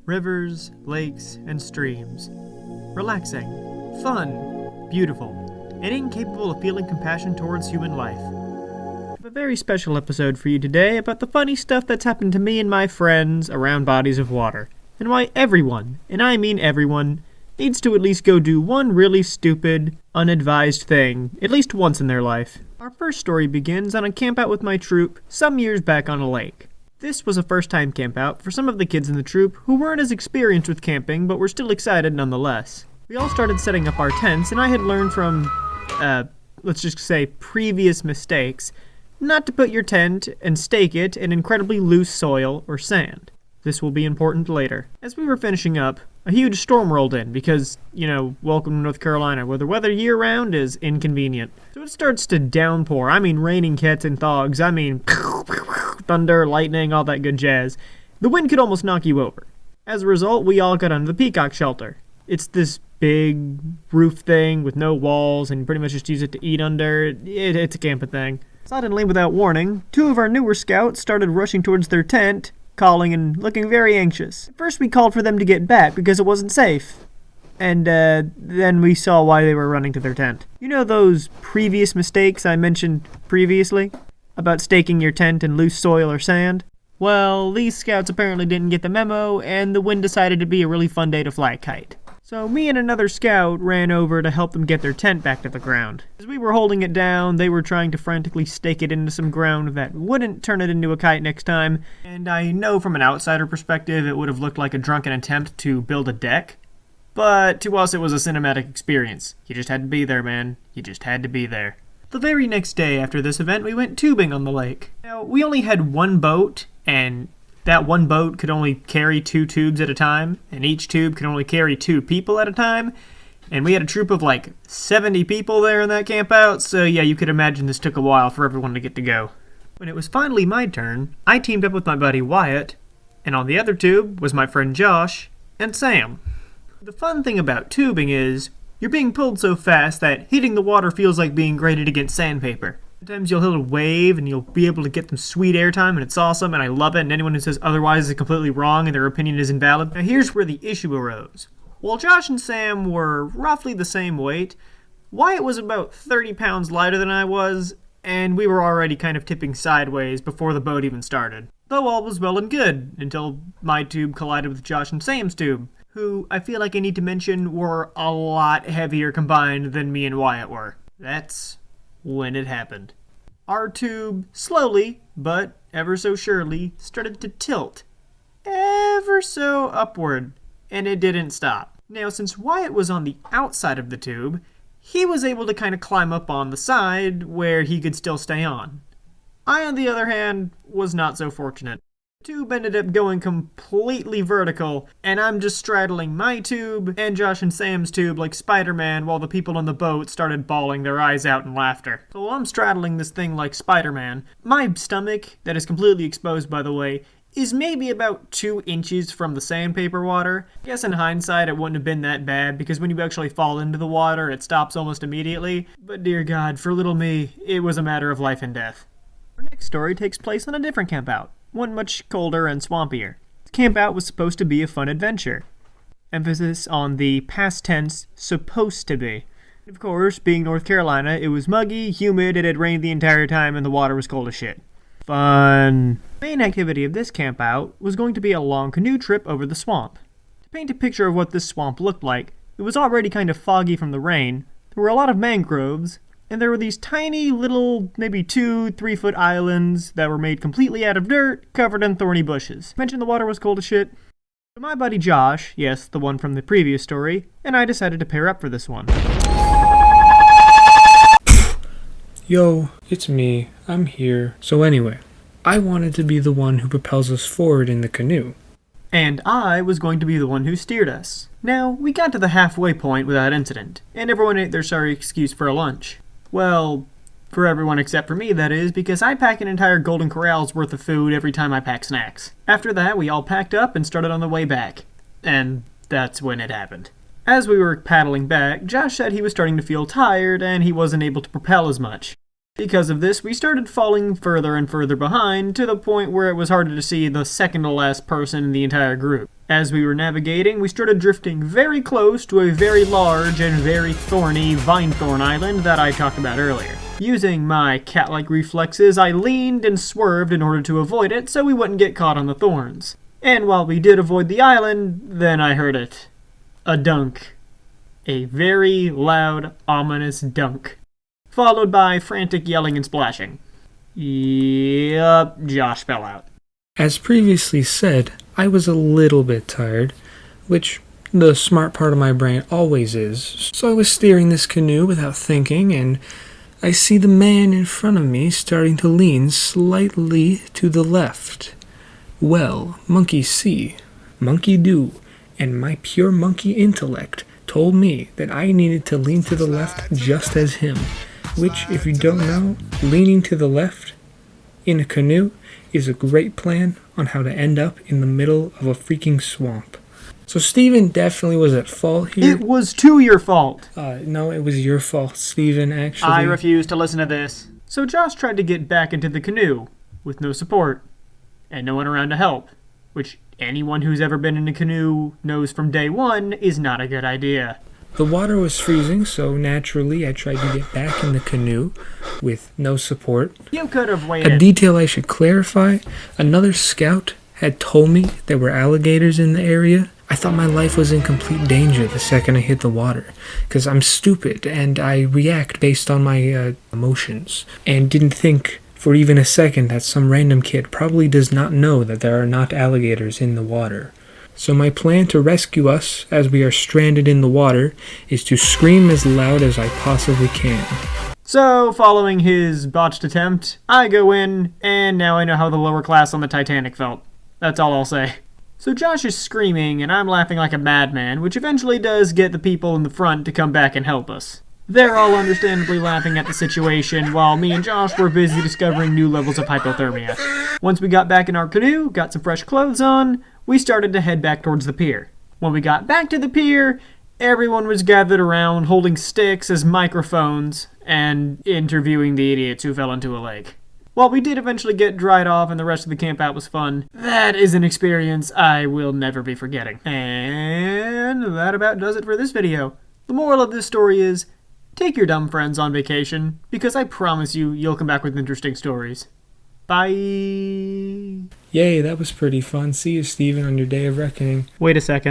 Rivers, lakes, and streams. Relaxing, fun, beautiful, and incapable of feeling compassion towards human life. I have a very special episode for you today about the funny stuff that's happened to me and my friends around bodies of water, and why everyone, and I mean everyone, needs to at least go do one really stupid, unadvised thing at least once in their life. Our first story begins on a campout with my troop some years back on a lake. This was a first-time campout for some of the kids in the troop who weren't as experienced with camping but were still excited nonetheless. We all started setting up our tents, and I had learned from, let's just say previous mistakes, not to put your tent and stake it in incredibly loose soil or sand. This will be important later. As we were finishing up, a huge storm rolled in because, welcome to North Carolina, where the weather year-round is inconvenient. So it starts to downpour. I mean raining cats and thogs. I mean thunder, lightning, all that good jazz. The wind could almost knock you over. As a result, we all got under the Peacock Shelter. It's this big roof thing with no walls, and you pretty much just use it to eat under. It's a camping thing. Suddenly, without warning, two of our newer scouts started rushing towards their tent, calling and looking very anxious. At first we called for them to get back because it wasn't safe. And then we saw why they were running to their tent. You know those previous mistakes I mentioned previously? About staking your tent in loose soil or sand? Well, these scouts apparently didn't get the memo, and the wind decided to be a really fun day to fly a kite. So me and another scout ran over to help them get their tent back to the ground. As we were holding it down, they were trying to frantically stake it into some ground that wouldn't turn it into a kite next time, and I know from an outsider perspective it would have looked like a drunken attempt to build a deck, but to us it was a cinematic experience. You just had to be there, man. You just had to be there. The very next day after this event, we went tubing on the lake. Now, we only had one boat, and that one boat could only carry 2 tubes at a time, and each tube could only carry 2 people at a time, and we had a troop of like 70 people there in that campout, so yeah, you could imagine this took a while for everyone to get to go. When it was finally my turn, I teamed up with my buddy Wyatt, and on the other tube was my friend Josh and Sam. The fun thing about tubing is, you're being pulled so fast that hitting the water feels like being grated against sandpaper. Sometimes you'll hit a wave and you'll be able to get some sweet airtime, and it's awesome and I love it, and anyone who says otherwise is completely wrong and their opinion is invalid. Now here's where the issue arose. While Josh and Sam were roughly the same weight, Wyatt was about 30 pounds lighter than I was, and we were already kind of tipping sideways before the boat even started. Though all was well and good, until my tube collided with Josh and Sam's tube, who I feel like I need to mention were a lot heavier combined than me and Wyatt were. That's when it happened. Our tube slowly, but ever so surely, started to tilt ever so upward, and it didn't stop. Now, since Wyatt was on the outside of the tube, he was able to kind of climb up on the side where he could still stay on. I, on the other hand, was not so fortunate. The tube ended up going completely vertical, and I'm just straddling my tube and Josh and Sam's tube like Spider-Man while the people on the boat started bawling their eyes out in laughter. So while I'm straddling this thing like Spider-Man, my stomach, that is completely exposed by the way, is maybe about 2 inches from the sandpaper water. I guess in hindsight it wouldn't have been that bad because when you actually fall into the water it stops almost immediately, but dear God, for little me, it was a matter of life and death. Our next story takes place on a different campout. One much colder and swampier. The campout was supposed to be a fun adventure. Emphasis on the past tense, supposed to be. Of course, being North Carolina, it was muggy, humid, it had rained the entire time, and the water was cold as shit. Fun. The main activity of this campout was going to be a long canoe trip over the swamp. To paint a picture of what this swamp looked like, it was already kind of foggy from the rain, there were a lot of mangroves, and there were these tiny little, maybe 2-3 foot islands that were made completely out of dirt, covered in thorny bushes. Mentioned the water was cold as shit. So my buddy Josh, yes, the one from the previous story, and I decided to pair up for this one. Yo, it's me. I'm here. So anyway, I wanted to be the one who propels us forward in the canoe. And I was going to be the one who steered us. Now, we got to the halfway point without incident, and everyone ate their sorry excuse for a lunch. Well, for everyone except for me, that is, because I pack an entire Golden Corral's worth of food every time I pack snacks. After that, we all packed up and started on the way back. And that's when it happened. As we were paddling back, Josh said he was starting to feel tired and he wasn't able to propel as much. Because of this, we started falling further and further behind, to the point where it was harder to see the second to last person in the entire group. As we were navigating, we started drifting very close to a very large and very thorny Vinethorn Island that I talked about earlier. Using my cat-like reflexes, I leaned and swerved in order to avoid it so we wouldn't get caught on the thorns. And while we did avoid the island, then I heard it. A dunk. A very loud, ominous dunk. Followed by frantic yelling and splashing. Yup, Josh fell out. As previously said, I was a little bit tired, which the smart part of my brain always is, so I was steering this canoe without thinking, and I see the man in front of me starting to lean slightly to the left. Well, monkey see, monkey do, and my pure monkey intellect told me that I needed to lean to the left just as him, which, if you don't know, leaning to the left in a canoe is a great plan on how to end up in the middle of a freaking swamp. So Steven definitely was at fault here. It was your fault. No, it was your fault, Steven, actually. I refuse to listen to this. So Josh tried to get back into the canoe, with no support, and no one around to help, which anyone who's ever been in a canoe knows from day one is not a good idea. The water was freezing, so naturally I tried to get back in the canoe with no support. You could have waited. A detail I should clarify, another scout had told me there were alligators in the area. I thought my life was in complete danger the second I hit the water, because I'm stupid and I react based on my emotions, and didn't think for even a second that some random kid probably does not know that there are not alligators in the water. So my plan to rescue us as we are stranded in the water is to scream as loud as I possibly can. So, following his botched attempt, I go in, and now I know how the lower class on the Titanic felt. That's all I'll say. So Josh is screaming, and I'm laughing like a madman, which eventually does get the people in the front to come back and help us. They're all understandably laughing at the situation, while me and Josh were busy discovering new levels of hypothermia. Once we got back in our canoe, got some fresh clothes on, we started to head back towards the pier. When we got back to the pier, everyone was gathered around holding sticks as microphones and interviewing the idiots who fell into a lake. While we did eventually get dried off and the rest of the camp out was fun, that is an experience I will never be forgetting. And that about does it for this video. The moral of this story is, take your dumb friends on vacation, because I promise you'll come back with interesting stories. Bye! Yay, that was pretty fun. See you, Steven, on your day of reckoning. Wait a second.